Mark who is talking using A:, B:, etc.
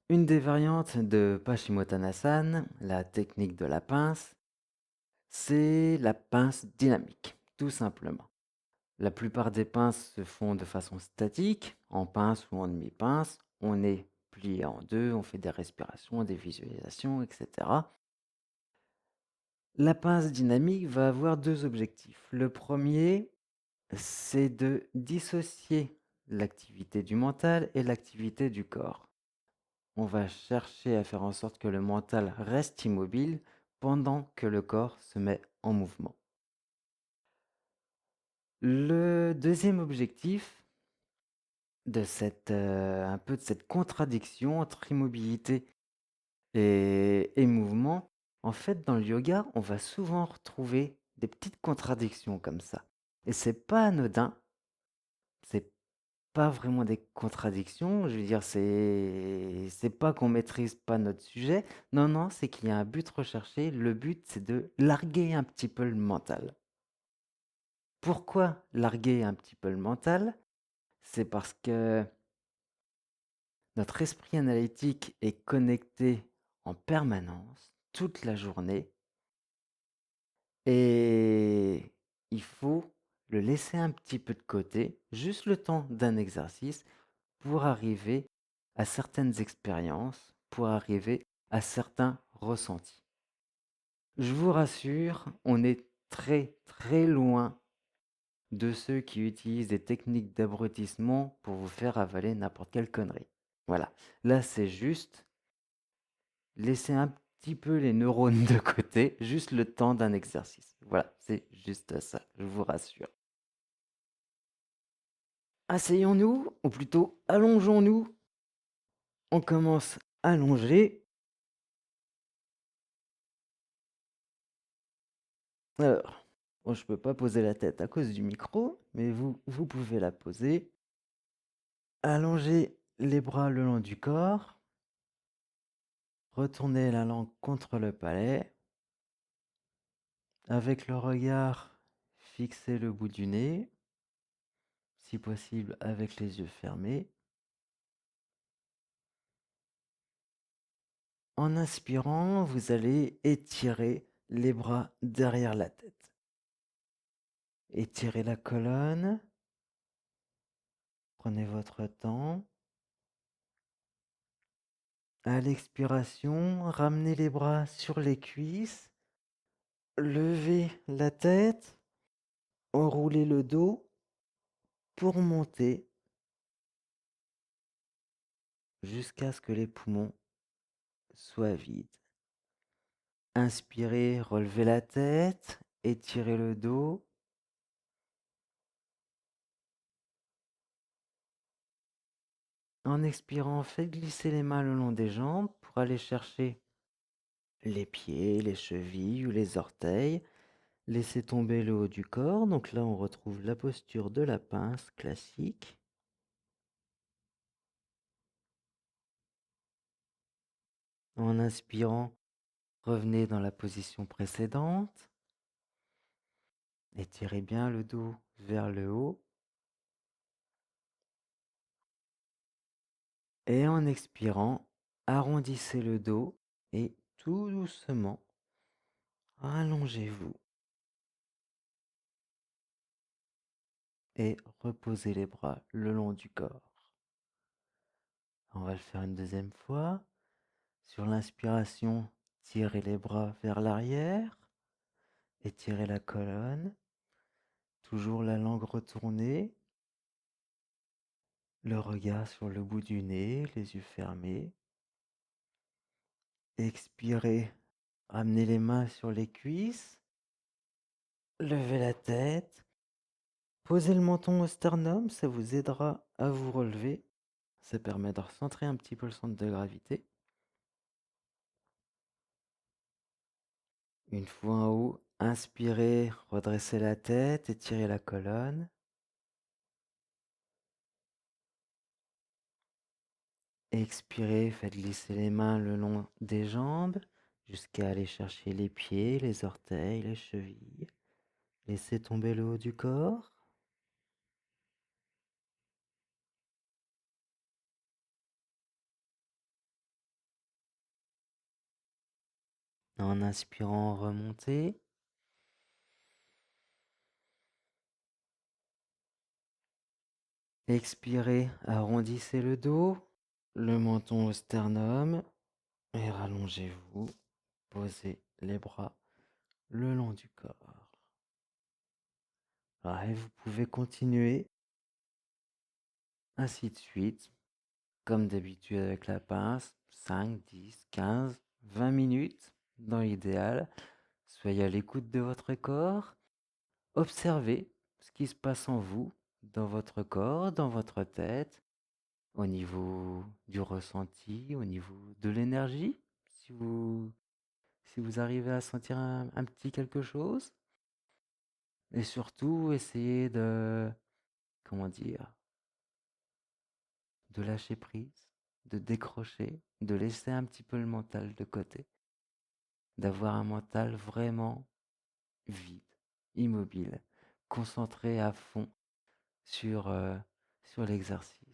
A: Une des variantes de Paschimottanasana, la technique de la pince, c'est la pince dynamique, tout simplement. La plupart des pinces se font de façon statique, en pince ou en demi-pince. On est plié en deux, on fait des respirations, des visualisations, etc. La pince dynamique va avoir deux objectifs. Le premier, c'est de dissocier l'activité du mental et l'activité du corps. On va chercher à faire en sorte que le mental reste immobile pendant que le corps se met en mouvement. Le deuxième objectif un peu de cette contradiction entre immobilité et mouvement, en fait, dans le yoga, on va souvent retrouver des petites contradictions comme ça. Et c'est pas anodin, c'est pas vraiment des contradictions, je veux dire, c'est pas qu'on maîtrise pas notre sujet, non, non, c'est qu'il y a un but recherché, le but c'est de larguer un petit peu le mental. Pourquoi larguer un petit peu le mental? C'est parce que notre esprit analytique est connecté en permanence, toute la journée, et il faut le laisser un petit peu de côté, juste le temps d'un exercice, pour arriver à certaines expériences, pour arriver à certains ressentis. Je vous rassure, on est très très loin de ceux qui utilisent des techniques d'abrutissement pour vous faire avaler n'importe quelle connerie. Voilà, là c'est juste laisser un petit peu les neurones de côté, juste le temps d'un exercice. Voilà, c'est juste ça, je vous rassure. Asseyons-nous, ou plutôt allongeons-nous. On commence allongé. Alors, bon, je peux pas poser la tête à cause du micro, mais vous pouvez la poser. Allongez les bras le long du corps. Retournez la langue contre le palais. Avec le regard, fixez le bout du nez. Si possible, avec les yeux fermés. En inspirant, vous allez étirer les bras derrière la tête. Étirez la colonne. Prenez votre temps. À l'expiration, ramenez les bras sur les cuisses. Levez la tête. Enroulez le dos pour monter jusqu'à ce que les poumons soient vides. Inspirez, relevez la tête, étirez le dos. En expirant, faites glisser les mains le long des jambes pour aller chercher les pieds, les chevilles ou les orteils. Laissez tomber le haut du corps. Donc là, on retrouve la posture de la pince classique. En inspirant, revenez dans la position précédente. Étirez bien le dos vers le haut. Et en expirant, arrondissez le dos et tout doucement, allongez-vous et reposez les bras le long du corps. On va le faire une deuxième fois. Sur l'inspiration, tirez les bras vers l'arrière, étirez la colonne, toujours la langue retournée, le regard sur le bout du nez, les yeux fermés. Expirez, ramenez les mains sur les cuisses, levez la tête, posez le menton au sternum, ça vous aidera à vous relever. Ça permet de recentrer un petit peu le centre de gravité. Une fois en haut, inspirez, redressez la tête, étirez la colonne. Expirez, faites glisser les mains le long des jambes jusqu'à aller chercher les pieds, les orteils, les chevilles. Laissez tomber le haut du corps. En inspirant, remontez. Expirez, arrondissez le dos, le menton au sternum et rallongez-vous. Posez les bras le long du corps. Et vous pouvez continuer ainsi de suite, comme d'habitude avec la pince, 5, 10, 15, 20 minutes dans l'idéal. Soyez à l'écoute de votre corps. Observez ce qui se passe en vous, dans votre corps, dans votre tête, au niveau du ressenti, au niveau de l'énergie, si vous arrivez à sentir un petit quelque chose. Et surtout, essayez comment dire, de lâcher prise, de décrocher, de laisser un petit peu le mental de côté, d'avoir un mental vraiment vide, immobile, concentré à fond sur, sur l'exercice.